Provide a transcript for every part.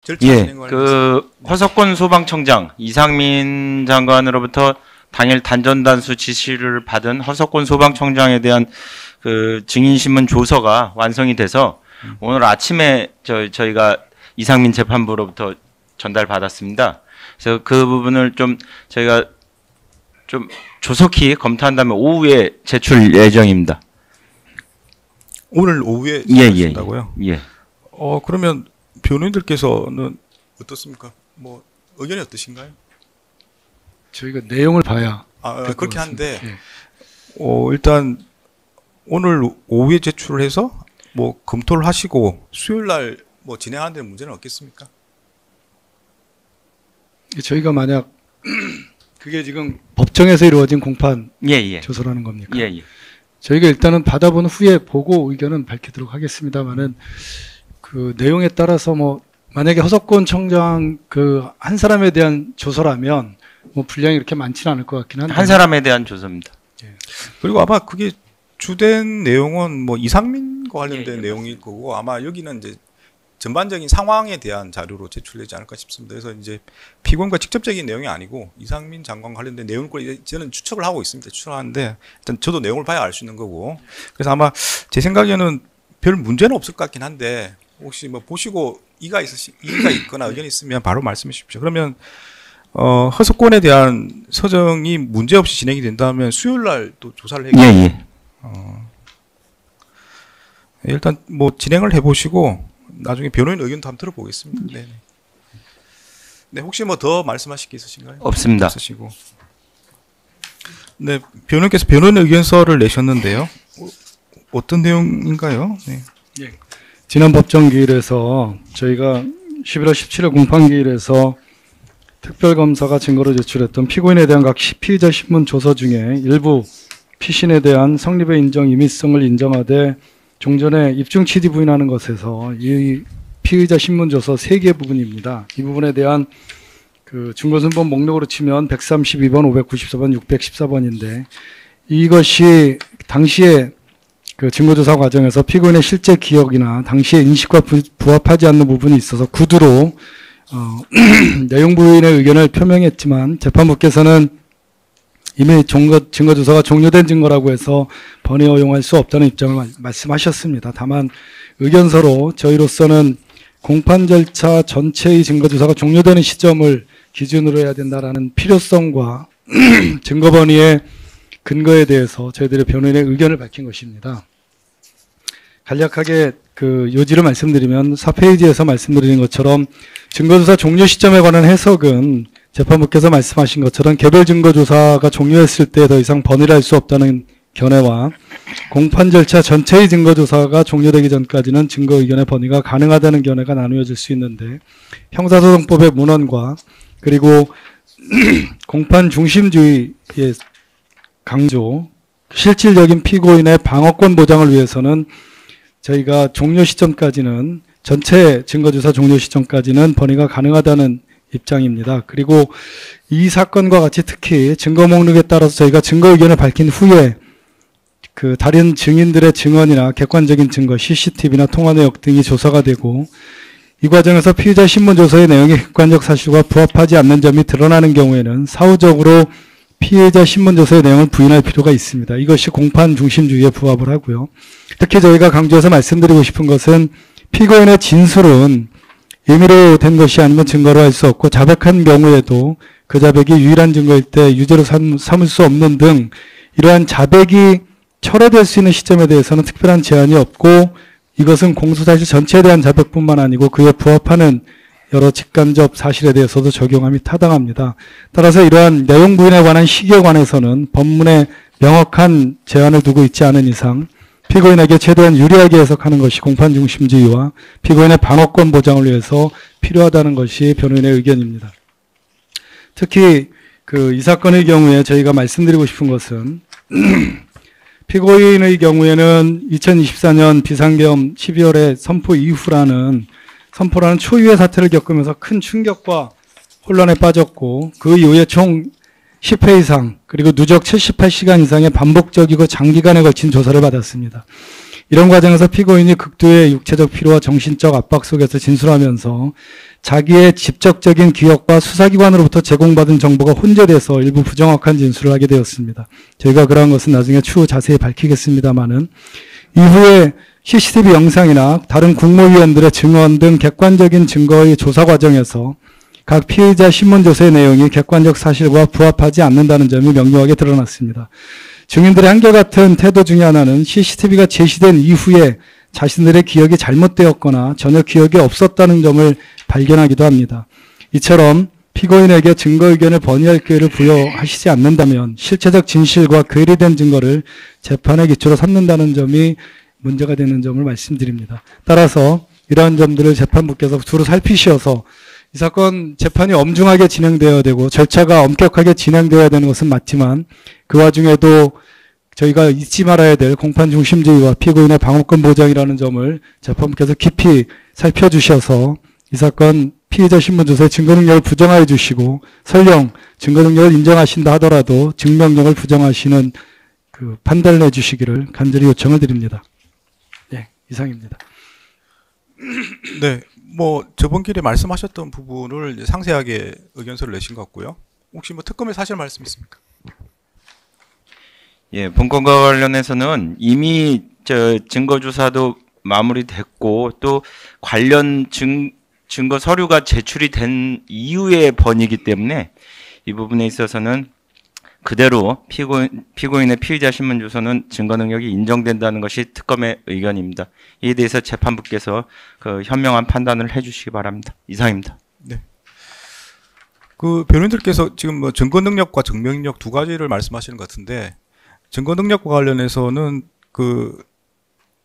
절차 예, 진행 관련해서. 허석권 소방청장 이상민 장관으로부터 당일 단전단수 지시를 받은 허석권 소방청장에 대한 그 증인신문 조서가 완성이 돼서 오늘 아침에 저희가 이상민 재판부로부터 전달받았습니다. 그래서 그 부분을 좀 저희가 좀 조속히 검토한 다음에 오후에 제출 예정입니다. 오늘 오후에 예, 제출하신다고요? 예. 그러면 변호인들께서는 어떻습니까? 뭐 의견이 어떠신가요? 저희가 내용을 봐야 그렇게 한데 예. 일단 오늘 오후에 제출을 해서 뭐 검토를 하시고 수요일 날 뭐 진행하는 데 문제는 없겠습니까? 저희가 만약 그게 지금 법정에서 이루어진 공판 예. 조서라는 겁니까? 예. 저희가 일단은 받아본 후에 보고 의견은 밝히도록 하겠습니다만은 그 내용에 따라서 뭐 만약에 허석권 청장 그 한 사람에 대한 조서라면 뭐 분량이 이렇게 많지는 않을 것 같긴 한데 한 사람에 대한 조서입니다. 그리고 아마 그게 주된 내용은 뭐 이상민과 관련된 예. 내용일 거고 아마 여기는 이제 전반적인 상황에 대한 자료로 제출되지 않을까 싶습니다. 그래서 이제 피고인과 직접적인 내용이 아니고 이상민 장관 관련된 내용을 저는 추측을 하고 있습니다. 추측하는데 일단 저도 내용을 봐야 알 수 있는 거고 그래서 아마 제 생각에는 별 문제는 없을 것 같긴 한데 혹시 뭐 보시고 이의가 있거나 의견이 있으면 바로 말씀해 주십시오. 그러면 허석권에 대한 서정이 문제없이 진행이 된다면 수요일 날 또 조사를 해야겠죠. 예. 일단 뭐 진행을 해보시고 나중에 변호인 의견도 한번 들어보겠습니다. 네. 네, 혹시 뭐 더 말씀하실 게 있으신가요? 없습니다. 없으시고. 네, 변호인께서 변호인 의견서를 내셨는데요. 어떤 내용인가요? 네. 예. 지난 법정기일에서 저희가 11월 17일 공판기일에서 특별검사가 증거로 제출했던 피고인에 대한 각 피의자 신문 조서 중에 일부 피신에 대한 성립의 인정 임의성을 인정하되 종전에 입증 취지 부인하는 것에서 이 피의자 신문 조서 3개 부분입니다. 이 부분에 대한 그 증거순번 목록으로 치면 132번, 594번, 614번인데 이것이 당시에 그 증거조사 과정에서 피고인의 실제 기억이나 당시의 인식과 부합하지 않는 부분이 있어서 구두로 내용 부인의 의견을 표명했지만 재판부께서는 이미 증거조사가 종료된 증거라고 해서 번외 허용할 수 없다는 입장을 말씀하셨습니다. 다만 의견서로 저희로서는 공판 절차 전체의 증거조사가 종료되는 시점을 기준으로 해야 된다라는 필요성과 증거 번위의 근거에 대해서 저희들의 변호인의 의견을 밝힌 것입니다. 간략하게 그 요지를 말씀드리면 4페이지에서 말씀드리는 것처럼 증거조사 종료 시점에 관한 해석은 재판부께서 말씀하신 것처럼 개별 증거조사가 종료했을 때 더 이상 번위를 할 수 없다는 견해와 공판 절차 전체의 증거조사가 종료되기 전까지는 증거 의견의 번위가 가능하다는 견해가 나누어질 수 있는데 형사소송법의 문헌과 그리고 공판 중심주의의 강조, 실질적인 피고인의 방어권 보장을 위해서는 저희가 종료 시점까지는 전체 증거조사 종료 시점까지는 번위가 가능하다는 입장입니다. 그리고 이 사건과 같이 특히 증거 목록에 따라서 저희가 증거 의견을 밝힌 후에 그 다른 증인들의 증언이나 객관적인 증거, CCTV나 통화 내역 등이 조사가 되고 이 과정에서 피의자 신문 조서의 내용이 객관적 사실과 부합하지 않는 점이 드러나는 경우에는 사후적으로 피의자 신문 조서의 내용을 부인할 필요가 있습니다. 이것이 공판 중심주의에 부합을 하고요. 특히 저희가 강조해서 말씀드리고 싶은 것은 피고인의 진술은 임의로 된 것이 아니면 증거로 할 수 없고 자백한 경우에도 그 자백이 유일한 증거일 때 유죄로 삼을 수 없는 등 이러한 자백이 철회될 수 있는 시점에 대해서는 특별한 제한이 없고 이것은 공소사실 전체에 대한 자백뿐만 아니고 그에 부합하는 여러 직간접 사실에 대해서도 적용함이 타당합니다. 따라서 이러한 내용 부인에 관한 시기에 관해서는 법문에 명확한 제한을 두고 있지 않은 이상 피고인에게 최대한 유리하게 해석하는 것이 공판 중심주의와 피고인의 방어권 보장을 위해서 필요하다는 것이 변호인의 의견입니다. 특히 이 사건의 경우에 저희가 말씀드리고 싶은 것은 피고인의 경우에는 2024년 비상계엄 12월에 선포라는 초유의 사태를 겪으면서 큰 충격과 혼란에 빠졌고 그 이후에 총 10회 이상 그리고 누적 78시간 이상의 반복적이고 장기간에 걸친 조사를 받았습니다. 이런 과정에서 피고인이 극도의 육체적 피로와 정신적 압박 속에서 진술하면서 자기의 직접적인 기억과 수사기관으로부터 제공받은 정보가 혼재돼서 일부 부정확한 진술을 하게 되었습니다. 저희가 그러한 것은 나중에 추후 자세히 밝히겠습니다마는 이후에 CCTV 영상이나 다른 국무위원들의 증언 등 객관적인 증거의 조사 과정에서 각 피의자 신문조서의 내용이 객관적 사실과 부합하지 않는다는 점이 명료하게 드러났습니다. 증인들의 한결같은 태도 중에 하나는 CCTV가 제시된 이후에 자신들의 기억이 잘못되었거나 전혀 기억이 없었다는 점을 발견하기도 합니다. 이처럼 피고인에게 증거 의견을 번의할 기회를 부여하시지 않는다면 실체적 진실과 괴리된 증거를 재판의 기초로 삼는다는 점이 문제가 되는 점을 말씀드립니다. 따라서 이러한 점들을 재판부께서 두루 살피셔서 이 사건 재판이 엄중하게 진행되어야 되고 절차가 엄격하게 진행되어야 되는 것은 맞지만 그 와중에도 저희가 잊지 말아야 될 공판 중심주의와 피고인의 방어권 보장이라는 점을 재판부께서 깊이 살펴주셔서 이 사건 피의자 신문조서의 증거 능력을 부정하여 주시고 설령 증거 능력을 인정하신다 하더라도 증명력을 부정하시는 그 판단을 해주시기를 간절히 요청을 드립니다. 네, 이상입니다. 네, 뭐 저번 길에 말씀하셨던 부분을 이제 상세하게 의견서를 내신 것 같고요. 혹시 뭐 특검의 사실 말씀 있습니까? 예, 본건과 관련해서는 이미 증거 조사도 마무리됐고 또 관련 증거 서류가 제출이 된 이후의 번이기 때문에 이 부분에 있어서는 그대로 피고인의 피의자 신문 조서는 증거 능력이 인정된다는 것이 특검의 의견입니다. 이에 대해서 재판부께서 그 현명한 판단을 해주시기 바랍니다. 이상입니다. 네. 그 변호인들께서 지금 뭐 증거 능력과 증명력 두 가지를 말씀하시는 것 같은데 증거 능력과 관련해서는 그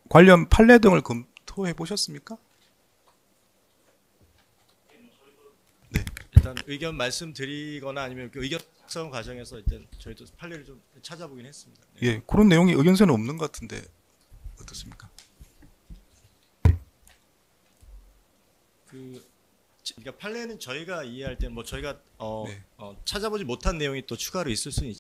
관련 판례 등을 검토해 보셨습니까? 네. 일단 의견 말씀드리거나 아니면 그 의견 작성 과정에서 일단 저희도 판례를 좀 찾아보긴 했습니다. 네. 예, 그런 내용이 의견서는 없는 것 같은데 어떻습니까? 그러니까 판례는 저희가 이해할 때는 뭐 저희가 네. 찾아보지 못한 내용이 또 추가로 있을 수는